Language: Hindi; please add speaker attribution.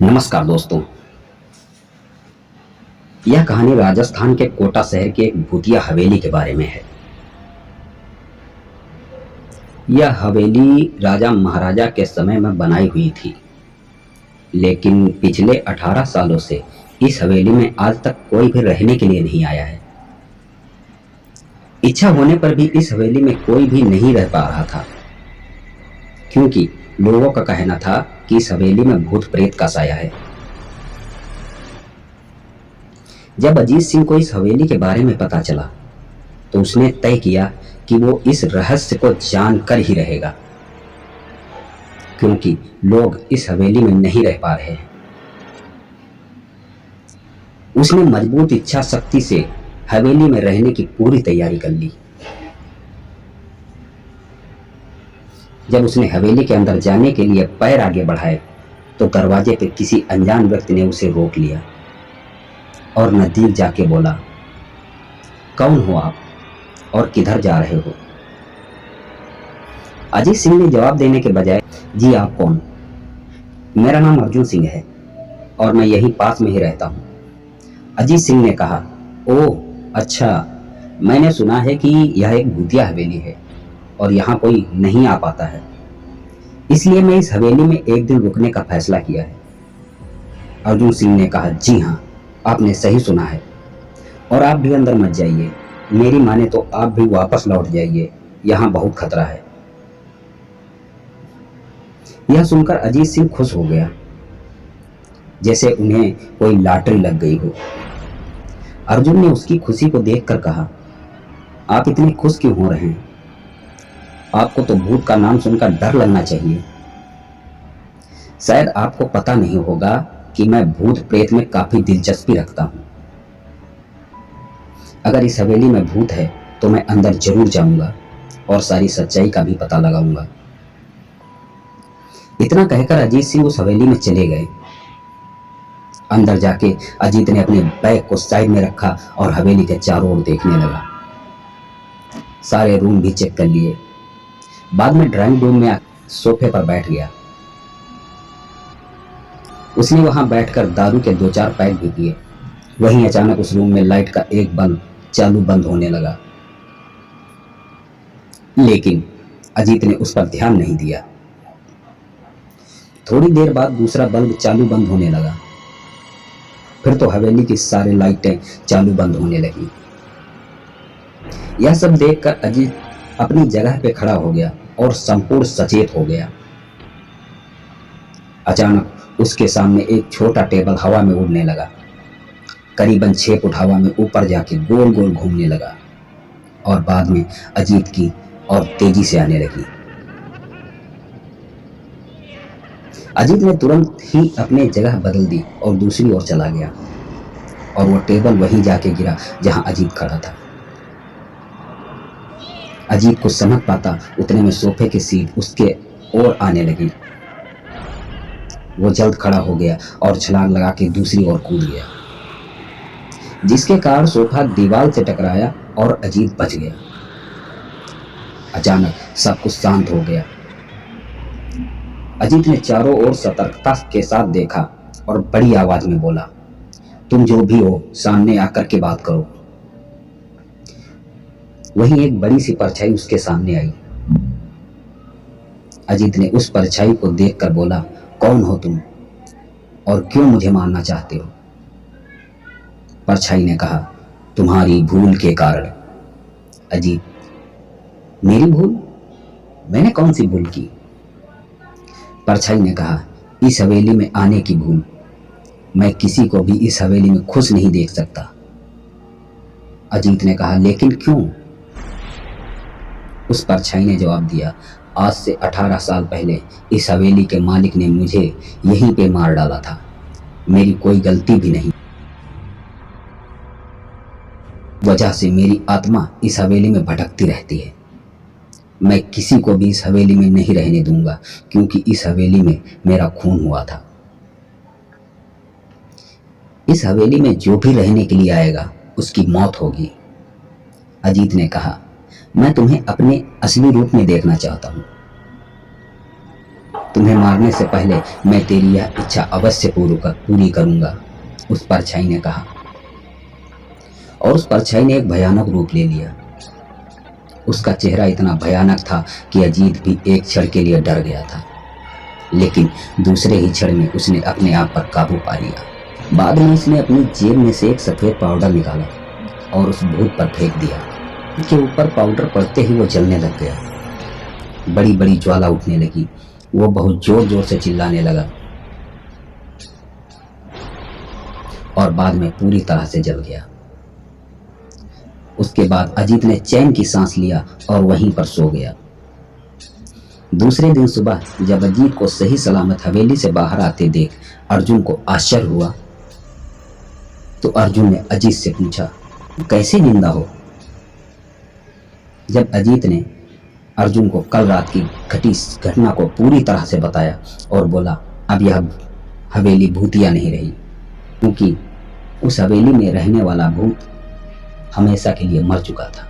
Speaker 1: नमस्कार दोस्तों। यह कहानी राजस्थान के कोटा शहर की एक भूतिया हवेली के बारे में है। यह हवेली राजा महाराजा के समय में बनाई हुई थी, लेकिन पिछले 18 सालों से इस हवेली में आज तक कोई भी रहने के लिए नहीं आया है। इच्छा होने पर भी इस हवेली में कोई भी नहीं रह पा रहा था, क्योंकि लोगों का कहना था कि इस हवेली में भूत प्रेत का साया है। जब अजीत सिंह को इस हवेली के बारे में पता चला तो उसने तय किया कि वो इस रहस्य को जानकर ही रहेगा, क्योंकि लोग इस हवेली में नहीं रह पा रहे हैं। उसने मजबूत इच्छा शक्ति से हवेली में रहने की पूरी तैयारी कर ली। जब उसने हवेली के अंदर जाने के लिए पैर आगे बढ़ाए तो दरवाजे पे किसी अनजान व्यक्ति ने उसे रोक लिया और नजदीक जाके बोला, कौन हो आप और किधर जा रहे हो? अजीत सिंह ने जवाब देने के बजाय, जी आप कौन? मेरा नाम अर्जुन सिंह है और मैं यहीं पास में ही रहता हूँ। अजीत सिंह ने कहा, ओह अच्छा, मैंने सुना है कि यह एक भूतिया हवेली है और यहाँ कोई नहीं आ पाता है, इसलिए मैं इस हवेली में एक दिन रुकने का फैसला किया है। अर्जुन सिंह ने कहा, जी हाँ, आपने सही सुना है और आप भी अंदर मत जाइए। मेरी माने तो आप भी वापस लौट जाइए, यहाँ बहुत खतरा है। यह सुनकर अजीत सिंह खुश हो गया, जैसे उन्हें कोई लॉटरी लग गई हो। अर्जुन ने उसकी खुशी को देखकर कहा, आप इतने खुश क्यों हो रहे हैं? आपको तो भूत का नाम सुनकर डर लगना चाहिए। शायद आपको पता नहीं होगा कि मैं भूत प्रेत में काफी दिलचस्पी रखता हूं। अगर इस हवेली में भूत है तो मैं अंदर जरूर जाऊंगा और सारी सच्चाई का भी पता लगाऊंगा। इतना कहकर अजीत सिंह उस हवेली में चले गए। अंदर जाके अजीत ने अपने बैग को साइड में रखा और हवेली के चारों ओर देखने लगा। सारे रूम भी चेक कर लिए। बाद में ड्राइंग रूम में सोफे पर बैठ गया। उसने वहां बैठकर दारू के 2-4 पैक भी पिए। वहीं अचानक उस रूम में लाइट का एक बल्ब चालू बंद होने लगा, लेकिन अजीत ने उस पर ध्यान नहीं दिया। थोड़ी देर बाद दूसरा बल्ब चालू बंद होने लगा। फिर तो हवेली की सारी लाइटें चालू बंद होने लगी। यह सब देखकर अजीत अपनी जगह पे खड़ा हो गया और संपूर्ण सचेत हो गया। अचानक उसके सामने एक छोटा टेबल हवा में उड़ने लगा। करीबन 6 फुट हवा में ऊपर जाके गोल गोल घूमने लगा और बाद में अजीत की और तेजी से आने लगी। अजीत ने तुरंत ही अपने जगह बदल दी और दूसरी ओर चला गया और वो टेबल वहीं जाके गिरा जहां अजीत खड़ा था। अजीत को समझ पाता उतने में सोफे की सीट उसके ओर आने लगी। वो जल्द खड़ा हो गया और छलांग लगा के दूसरी ओर कूद गया, जिसके कारण सोफा दीवार से टकराया और अजीत बच गया। अचानक सब कुछ शांत हो गया। अजीत ने चारों ओर सतर्कता के साथ देखा और बड़ी आवाज में बोला, तुम जो भी हो सामने आकर के बात करो। वहीं एक बड़ी सी परछाई उसके सामने आई। अजीत ने उस परछाई को देखकर बोला, कौन हो तुम और क्यों मुझे मारना चाहते हो? परछाई ने कहा, तुम्हारी भूल के कारण। अजीत, मेरी भूल? मैंने कौन सी भूल की? परछाई ने कहा, इस हवेली में आने की भूल। मैं किसी को भी इस हवेली में खुश नहीं देख सकता। अजीत ने कहा, लेकिन क्यों? उस परछाई ने जवाब दिया, आज से 18 साल पहले इस हवेली के मालिक ने मुझे यहीं पे मार डाला था। मेरी कोई गलती भी नहीं, वजह से मेरी आत्मा इस हवेली में भटकती रहती है। मैं किसी को भी इस हवेली में नहीं रहने दूंगा, क्योंकि इस हवेली में मेरा खून हुआ था। इस हवेली में जो भी रहने के लिए आएगा उसकी मौत होगी। अजीत ने कहा, मैं तुम्हें अपने असली रूप में देखना चाहता हूं। तुम्हें मारने से पहले मैं तेरी यह इच्छा अवश्य पूरी करूंगा, उस परछाई ने कहा। और उस परछाई ने एक भयानक रूप ले लिया। उसका चेहरा इतना भयानक था कि अजीत भी एक क्षण के लिए डर गया था, लेकिन दूसरे ही क्षण में उसने अपने आप पर काबू पा लिया। बाद में उसने अपनी जेब में से एक सफेद पाउडर निकाला और उस भूत पर फेंक दिया। उसके ऊपर पाउडर पड़ते ही वो जलने लग गया। बड़ी बड़ी ज्वाला उठने लगी। वो बहुत जोर जोर से चिल्लाने लगा और बाद में पूरी तरह से जल गया। उसके बाद अजीत ने चैन की सांस लिया और वहीं पर सो गया। दूसरे दिन सुबह जब अजीत को सही सलामत हवेली से बाहर आते देख अर्जुन को आश्चर्य हुआ, तो अर्जुन ने अजीत से पूछा, कैसे जिंदा हो? जब अजीत ने अर्जुन को कल रात की घटी घटना को पूरी तरह से बताया और बोला, अब यह हवेली भूतिया नहीं रही, क्योंकि उस हवेली में रहने वाला भूत हमेशा के लिए मर चुका था।